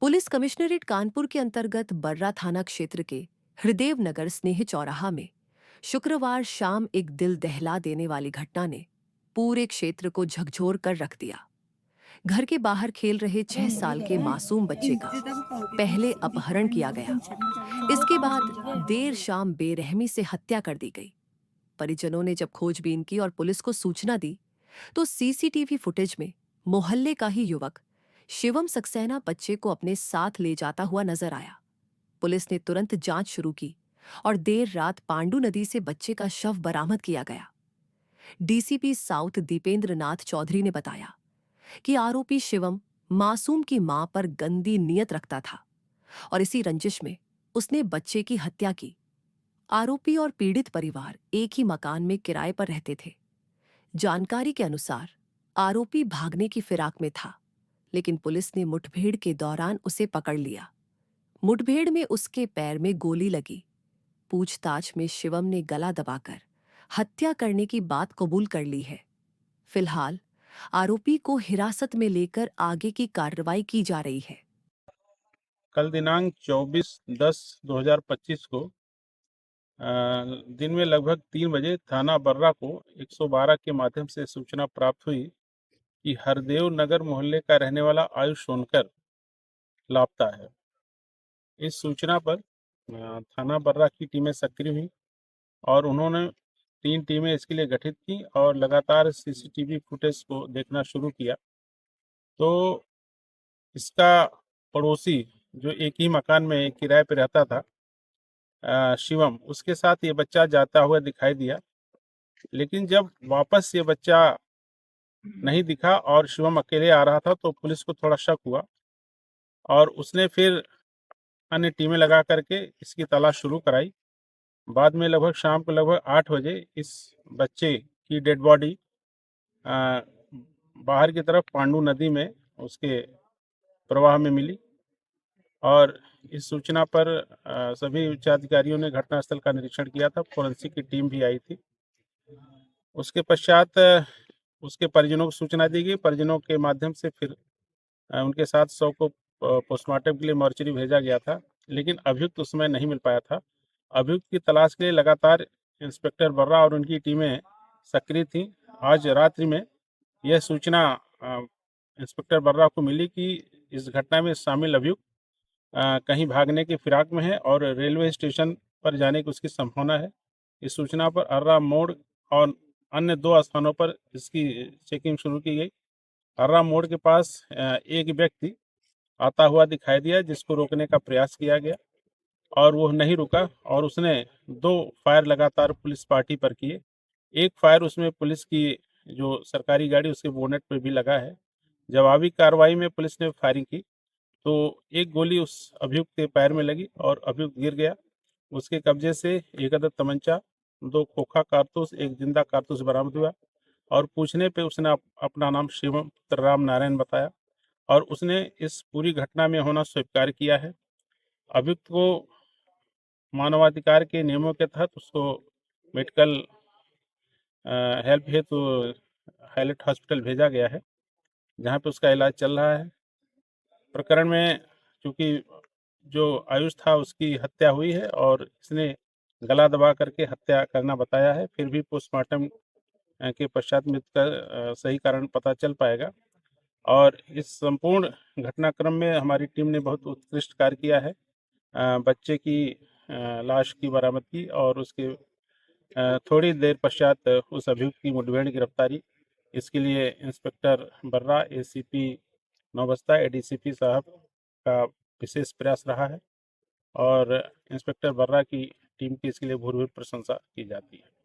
Police commissionerate Kanpur के अंतर्गत बर्रा थाना क्षेत्र के हृदेव नगर स्नेह चौराहा में शुक्रवार शाम एक दिल दहला देने वाली घटना ने पूरे क्षेत्र को झकझोर कर रख दिया। घर के बाहर खेल रहे 6 साल के मासूम बच्चे का पहले अपहरण किया गया। इसके बाद देर शाम बेरहमी से हत्या कर दी गई। परिजनों ने जब खोजबीन की और पुलिस को सूचना दी तो सीसीटीवी फुटेज में मोहल्ले का ही युवक शिवम सक्सेना बच्चे को अपने साथ ले जाता हुआ नजर आया। पुलिस ने तुरंत जांच शुरू की और देर रात पांडू नदी से बच्चे का शव बरामद किया गया। डीसीपी साउथ दीपेंद्र नाथ चौधरी ने बताया कि आरोपी शिवम मासूम की मां पर गंदी नीयत रखता था और इसी रंजिश में उसने बच्चे की हत्या की। आरोपी और पीड़ित परिवार एक ही मकान में किराए पर रहते थे। जानकारी के अनुसार आरोपी भागने की फिराक में था, लेकिन पुलिस ने मुठभेड़ के दौरान उसे पकड़ लिया। मुठभेड़ में उसके पैर में गोली लगी। पूछताछ में शिवम ने गला दबाकर हत्या करने की बात कबूल कर ली है। फिलहाल आरोपी को हिरासत में लेकर आगे की कार्रवाई की जा रही है। कल दिनांक 24/10/2025 को दिन में लगभग 3 बजे थाना बर्रा को 112 के माध्यम से सूचना प्राप्त हुई कि हरदेव नगर मोहल्ले का रहने वाला आयुष सोनकर लापता है। इस सूचना पर थाना बर्रा की टीमें सक्रिय हुई और उन्होंने 3 टीमें इसके लिए गठित की और लगातार सीसीटीवी फुटेज को देखना शुरू किया। तो इसका पड़ोसी जो एक ही मकान में किराए पे रहता था, शिवम, उसके साथ ये बच्चा जाता हुआ दिखाई दिया। लेकिन जब वापस ये बच्चा नहीं दिखा और शिवम अकेले आ रहा था तो पुलिस को थोड़ा शक हुआ और उसने फिर अन्य टीमें लगा करके इसकी तलाश शुरू कराई। बाद में लगभग शाम को लगभग 8 बजे इस बच्चे की डेड बॉडी बाहर की तरफ पांडू नदी में उसके प्रवाह में मिली और इस सूचना पर सभी उच्चाधिकारियों ने घटनास्थल का निरीक्षण किया था। फोरेंसिक की टीम भी आई थी। उसके पश्चात उसके परिजनों को सूचना दी गई। परिजनों के माध्यम से फिर उनके साथ शव को पोस्टमार्टम के लिए मॉर्चरी भेजा गया था, लेकिन अभियुक्त उस समय नहीं मिल पाया था। अभियुक्त की तलाश के लिए लगातार इंस्पेक्टर बर्रा और उनकी टीमें सक्रिय थीं। आज रात्रि में यह सूचना इंस्पेक्टर बर्रा को मिली कि इस घटना में शामिल अभियुक्त कहीं भागने की फिराक में है और रेलवे स्टेशन पर जाने की उसकी संभावना है। इस सूचना पर अर्रा मोड़ और अन्य 2 स्थानों पर इसकी चेकिंग शुरू की गई। अर्रा मोड़ के पास एक व्यक्ति आता हुआ दिखाई दिया जिसको रोकने का प्रयास किया गया और वो नहीं रुका और उसने 2 फायर लगातार पुलिस पार्टी पर किए। एक फायर उसमें पुलिस की जो सरकारी गाड़ी उसके बोनेट पर भी लगा है। जवाबी कार्रवाई में पुलिस ने फायरिंग की तो एक गोली उस अभियुक्त के पैर में लगी और अभियुक्त गिर गया। उसके कब्जे से एक अदद तमंचा, 2 खोखा कारतूस, एक जिंदा कारतूस बरामद हुआ और पूछने पे उसने अपना नाम शिवम पुत्र राम नारायण बताया और उसने इस पूरी घटना में होना स्वीकार किया है। अभियुक्त को मानवाधिकार के नियमों के तहत उसको मेडिकल हेल्प हेतु हाईलाइट हॉस्पिटल भेजा गया है, जहाँ पे उसका इलाज चल रहा है। प्रकरण में चूँकि जो आयुष था उसकी हत्या हुई है और इसने गला दबा करके हत्या करना बताया है। फिर भी पोस्टमार्टम के पश्चात मृत्यु का सही कारण पता चल पाएगा और इस संपूर्ण घटनाक्रम में हमारी टीम ने बहुत उत्कृष्ट कार्य किया है। बच्चे की लाश की बरामद की और उसके थोड़ी देर पश्चात उस अभियुक्त की मुठभेड़ गिरफ्तारी। इसके लिए इंस्पेक्टर बर्रा, एसीपी नौबस्ता, एडीसीपी साहब का विशेष प्रयास रहा है और इंस्पेक्टर बर्रा की टीम की इसके लिए भूरि भूरि प्रशंसा की जाती है।